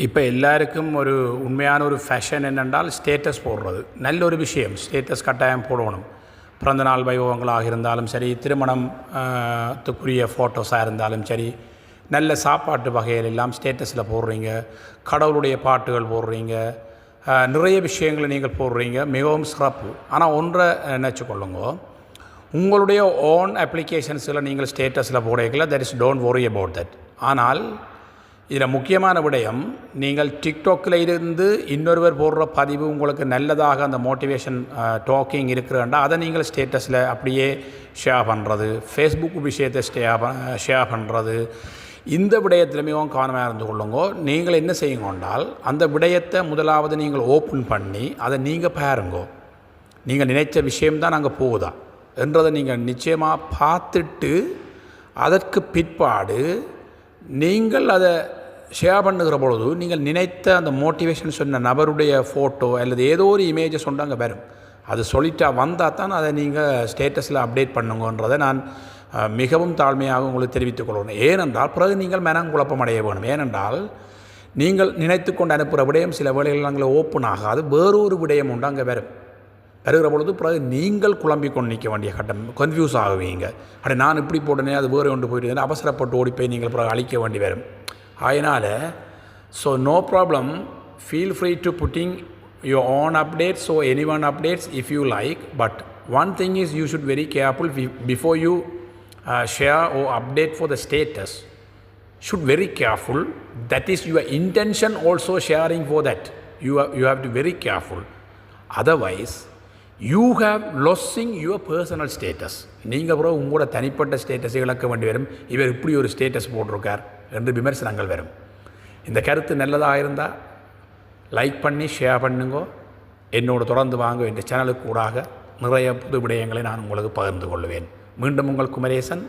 இப்போ எல்லாருக்கும் ஒரு உண்மையான ஒரு ஃபேஷன் என்னென்றால் ஸ்டேட்டஸ் போடுறது. நல்ல ஒரு விஷயம், ஸ்டேட்டஸ் கட்டாயம் போடணும். பிறந்தநாள் வைபவங்களாக இருந்தாலும் சரி, திருமணம் த்துக்குரிய ஃபோட்டோஸாக இருந்தாலும் சரி, நல்ல சாப்பாட்டு வகைகள் எல்லாம் ஸ்டேட்டஸில் போடுறீங்க, கடவுளுடைய பாட்டுகள் போடுறீங்க, நிறைய விஷயங்களை நீங்கள் போடுறீங்க, மிகவும் சிறப்பு. ஆனால் ஒன்றை நினச்சிக்கொள்ளுங்க, உங்களுடைய ஓன் அப்ளிகேஷன்ஸில் நீங்கள் ஸ்டேட்டஸில் போடுறீங்களா, that is don't worry about that. ஆனால் இதில் முக்கியமான விடயம், நீங்கள் டிக்டாக்கில் இருந்து இன்னொருவர் போடுற பதிவு உங்களுக்கு நல்லதாக அந்த மோட்டிவேஷன் டாக்கிங் இருக்கிறாண்டா அதை நீங்கள் ஸ்டேட்டஸில் அப்படியே ஷேர் பண்ணுறது, ஃபேஸ்புக் விஷயத்தை ஷேர் பண்ணுறது, இந்த விடயத்தில் மிகவும் கவனமாக இருந்து கொள்ளுங்கோ. நீங்கள் என்ன செய்யுங்கொண்டால், அந்த விடயத்தை முதலாவது நீங்கள் ஓப்பன் பண்ணி அதை நீங்கள் பாருங்கோ. நீங்கள் நினைச்ச விஷயம்தான் அங்கே போகுதா என்றதை நீங்கள் நிச்சயமாக பார்த்துட்டு அதற்கு பிற்பாடு நீங்கள் அதை ஷேர் பண்ணுகிற பொழுது நீங்கள் நினைத்த அந்த மோட்டிவேஷன் சொன்ன நபருடைய ஃபோட்டோ அல்லது ஏதோ ஒரு இமேஜை சொன்னால் அங்கே வரும். அது சொல்லிட்டா வந்தால் தான் அதை நீங்கள் ஸ்டேட்டஸில் அப்டேட் பண்ணுங்கன்றதை நான் மிகவும் தாழ்மையாக உங்களுக்கு தெரிவித்துக் கொள்ளணும். ஏனென்றால் பிறகு நீங்கள் மனங்குழப்பம் அடைய வேணும். ஏனென்றால் நீங்கள் நினைத்து கொண்டு அனுப்புகிற விடயம் சில வேளைகள் நாங்கள் ஓப்பன் ஆகாது, வேறொரு விடயம் உண்டு அங்கே வரும். வருகிற பொழுது பிறகு நீங்கள் குழம்பிக் கொண்டு நிற்க வேண்டிய கட்டம், கன்ஃபியூஸ் ஆகுவீங்க. அப்படி நான் இப்படி போட்டனே அது வேறு ஒன்று போயிட்டு அவசரப்பட்டு ஓடிப்போய் நீங்கள் பிறகு அழிக்க வேண்டி வரும். அதனால் so no problem, feel free to putting your own updates or anyone updates if you like, but one thing is you should very careful before you share or update for the status. Should very careful, that is your intention also sharing for that. You have to very careful. Otherwise you have losing your personal status. நீங்கள் அப்புறம் உங்களோட தனிப்பட்ட ஸ்டேட்டஸை இழக்க வேண்டி வரும். இவர் இப்படி ஒரு ஸ்டேட்டஸ் போட்டிருக்கார் என்று விமர்சனங்கள் வரும். இந்த கருத்து நல்லதாக இருந்தால் லைக் பண்ணி ஷேர் பண்ணுங்க. என்னோடு தொடர்ந்து வாங்க. இந்த சேனலுக்கு கூடாக நிறைய புது விடயங்களை நான் உங்களுக்கு பகிர்ந்து கொள்வேன். மீண்டும் உங்கள் குமரேசன்.